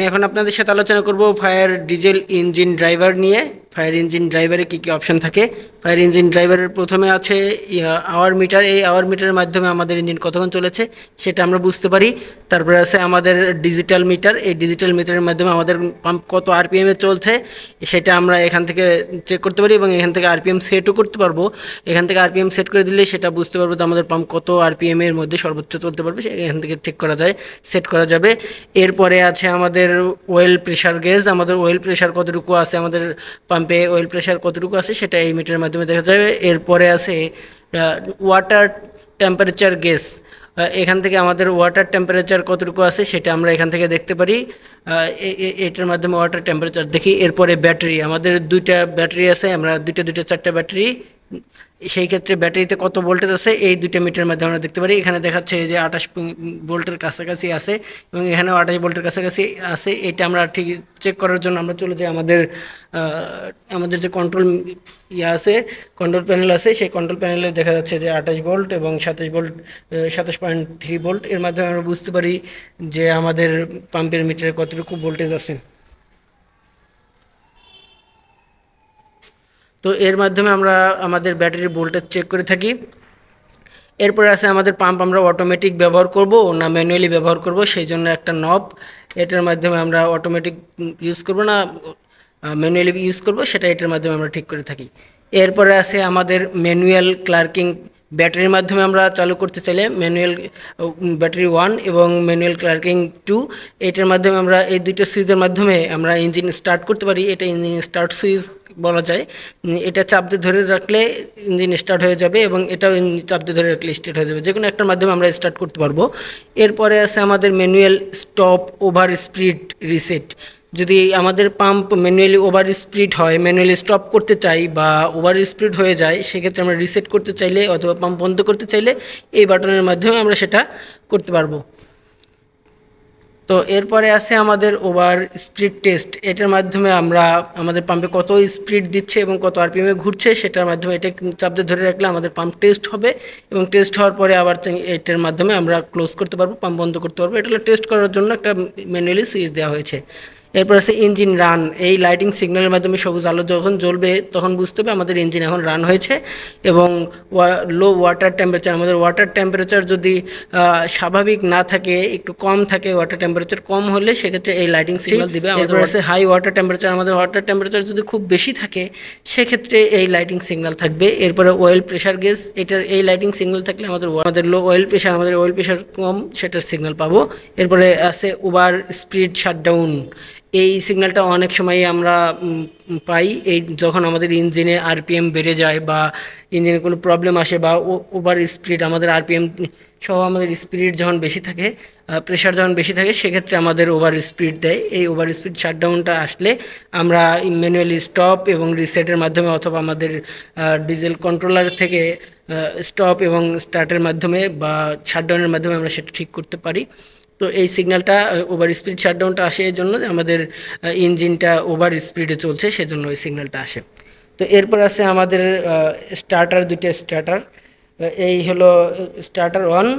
এখন আপনাদের সাথে আলোচনা করব ফায়ার ডিজেল ইঞ্জিন ড্রাইভার নিয়ে। ফায়ার ইঞ্জিন ড্রাইভারে কী কী অপশন থাকে। ফায়ার ইঞ্জিন ড্রাইভারের প্রথমে আছে আওয়ার মিটার। এই আওয়ার মিটারের মাধ্যমে আমাদের ইঞ্জিন কতক্ষণ চলেছে সেটা আমরা বুঝতে পারি। তারপরে আছে আমাদের ডিজিটাল মিটার। এই ডিজিটাল মিটারের মাধ্যমে আমাদের পাম্প কত আরপিএমে চলছে সেটা আমরা এখান থেকে চেক করতে পারি এবং এখান থেকে আরপিএম সেটও করতে পারবো। এখান থেকে আরপিএম সেট করে দিলে সেটা বুঝতে পারবো যে আমাদের পাম্প কত আরপিএমের মধ্যে সর্বোচ্চ চলতে পারবে, এখান থেকে ঠিক করা যায়, সেট করা যাবে। এরপরে আছে আমাদের ওয়েল প্রেশার গেজ। আমাদের ওয়েল প্রেশার কতটুকু আছে, আমাদের পাম্পে ওয়েল প্রেশার কতটুকু আছে সেটা এই মিটারের মাধ্যমে দেখা যাবে। এরপরে আছে ওয়াটার টেম্পারেচার গেজ। এখান থেকে আমাদের ওয়াটার টেম্পারেচার কতটুকু আছে সেটা আমরা এখান থেকে দেখতে পারি, এটার মাধ্যমে ওয়াটার টেম্পারেচার দেখি। এরপরে ব্যাটারি, আমাদের দুইটা ব্যাটারি আছে, আমরা দুইটা চারটা ব্যাটারি, সেই ক্ষেত্রে ব্যাটারিতে কত ভোল্টেজ আছে এই দুইটা মিটারের মাধ্যমে আমরা দেখতে পারি। এখানে দেখাচ্ছে যে 28 ভোল্টের কাছাকাছি আছে এবং এখানেও 28 ভোল্টের কাছাকাছি আছে। এটা আমরা ঠিক চেক করার জন্য আমরা চলে যাই আমাদের যে কন্ট্রোল আছে, কন্ট্রোল প্যানেল আছে, সেই কন্ট্রোল প্যানেলে দেখা যাচ্ছে যে 28 ভোল্ট এবং 27 ভোল্ট, 27.3 ভোল্ট। এর মাধ্যমে আমরা বুঝতে পারি যে আমাদের পাম্পের মিটারে কতটুকু ভোল্টেজ আছে। তো এর মাধ্যমে আমরা আমাদের ব্যাটারির ভোল্টেজ চেক করে থাকি। এরপরে আছে আমাদের পাম্প আমরা অটোমেটিক ব্যবহার করব না ম্যানুয়ালি ব্যবহার করব, সেই জন্য একটা নব, এটার মাধ্যমে আমরা অটোমেটিক ইউজ করব না ম্যানুয়ালি ইউজ করব সেটা এটার মাধ্যমে আমরা ঠিক করে থাকি। এরপরে আছে আমাদের ম্যানুয়াল ক্লার্কিং। ব্যাটারির মাধ্যমে আমরা চালু করতে চাইলে ম্যানুয়াল ব্যাটারি 1 এবং ম্যানুয়াল ক্লার্কিং 2, এটার মাধ্যমে আমরা এই দুইটা সুইচের মাধ্যমে আমরা ইঞ্জিন স্টার্ট করতে পারি। এটা ইঞ্জিন স্টার্ট সুইচ বলা যায়। এটা চাপ দিয়ে ধরে রাখলে ইঞ্জিন স্টার্ট হয়ে যাবে এবং এটাও চাপ দিয়ে ধরে রাখলে স্টার্ট হয়ে যাবে, যে কোনো একটার মাধ্যমে আমরা স্টার্ট করতে পারবো। এরপরে আছে আমাদের manual stop over speed reset. যদি আমাদের পাম্প ম্যানুয়ালি ওভার স্পিড হয়, ম্যানুয়ালি স্টপ করতে চাই বা ওভার স্পিড হয়ে যায়, সেক্ষেত্রে আমরা রিসেট করতে চাইলে অথবা পাম্প বন্ধ করতে চাইলে এই বাটনের মাধ্যমে আমরা সেটা করতে পারবো। তো এরপরে আছে আমাদের ওভার স্পিড টেস্ট। এটার মাধ্যমে আমরা আমাদের পাম্পে কত স্পিড দিচ্ছে এবং কত আরপিএমে ঘুরছে সেটার মাধ্যমে এটা চাপ দিয়ে ধরে রাখলে আমাদের পাম্প টেস্ট হবে এবং টেস্ট হওয়ার পরে আবার এটার মাধ্যমে আমরা ক্লোজ করতে পারবো, পাম্প বন্ধ করতে পারবো। এটা টেস্ট করার জন্য একটা ম্যানুয়ালি সুইচ দেওয়া হয়েছে। এরপর আছে ইঞ্জিন রান। এই লাইটিং সিগন্যালের মাধ্যমে সবুজ আলো যখন জ্বলবে তখন বুঝতে হবে আমাদের ইঞ্জিন এখন রান হয়েছে। এবং লো ওয়াটার টেম্পারেচার, আমাদের ওয়াটার টেম্পারেচার যদি স্বাভাবিক না থাকে, একটু কম থাকে, ওয়াটার টেম্পারেচার কম হলে সেক্ষেত্রে এই লাইটিং সিগন্যাল দিবে। এরপর আছে হাই ওয়াটার টেম্পারেচার। আমাদের ওয়াটার টেম্পারেচার যদি খুব বেশি থাকে সেক্ষেত্রে এই লাইটিং সিগন্যাল থাকবে। এরপরে অয়েল প্রেশার গেজ, এটার এই লাইটিং সিগন্যাল থাকলে আমাদের লো অয়েল প্রেশার, আমাদের অয়েল প্রেশার কম, সেটার সিগন্যাল পাবো। এরপরে আছে ওভার স্পিড শাটডাউন। এই সিগন্যালটা অনেক সময় আমরা পাই এই যখন আমাদের ইঞ্জিনে আরপিএম বেড়ে যায় বা ইঞ্জিনে কোনো প্রবলেম আসে বা ওভার স্পিড, আমাদের আরপিএম সহ আমাদের স্পিড যখন বেশি থাকে, প্রেশার যখন বেশি থাকে, সেক্ষেত্রে আমাদের ওভার স্পিড দেয়। এই ওভার স্পিড শাটডাউনটা আসলে আমরা ম্যানুয়ালি স্টপ এবং রিসেটের মাধ্যমে অথবা আমাদের ডিজেল কন্ট্রোলার থেকে স্টপ এবং স্টার্টের মাধ্যমে বা শাটডাউনের মাধ্যমে আমরা সেটা ঠিক করতে পারি। তো এই সিগন্যালটা ওভার স্পিড শাটডাউনটা আসে এই জন্য যে আমাদের ইঞ্জিনটা ওভার স্পিডে চলছে, সেজন্য ওই সিগন্যালটা আসে। তো এরপর আছে আমাদের স্টার্টার, দুইটা স্টার্টার। এই হলো স্টার্টার 1।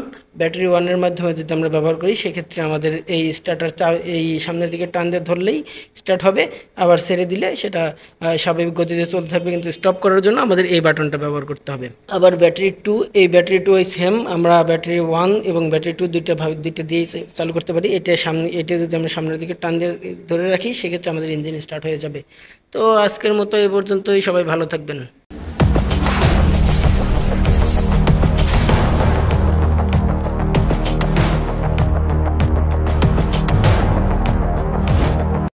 ব্যাটারি 1-এর মাধ্যমে যদি আমরা ব্যবহার করি সেক্ষেত্রে আমাদের এই স্টার্টার এই সামনের দিকে টান দিয়ে ধরলেই স্টার্ট হবে, আবার ছেড়ে দিলে সেটা স্বাভাবিক গতিতে চলতে থাকবে। কিন্তু স্টপ করার জন্য আমাদের এই বাটনটা ব্যবহার করতে হবে। আবার ব্যাটারি 2, এই ব্যাটারি 2 ওই সেম, আমরা ব্যাটারি 1 এবং ব্যাটারি 2 দুইটা দিয়েই চালু করতে পারি। এটা যদি আমরা সামনের দিকে টান দিয়ে ধরে রাখি সেক্ষেত্রে আমাদের ইঞ্জিন স্টার্ট হয়ে যাবে। তো আজকের মতো এই পর্যন্তই, সবাই ভালো থাকবেন।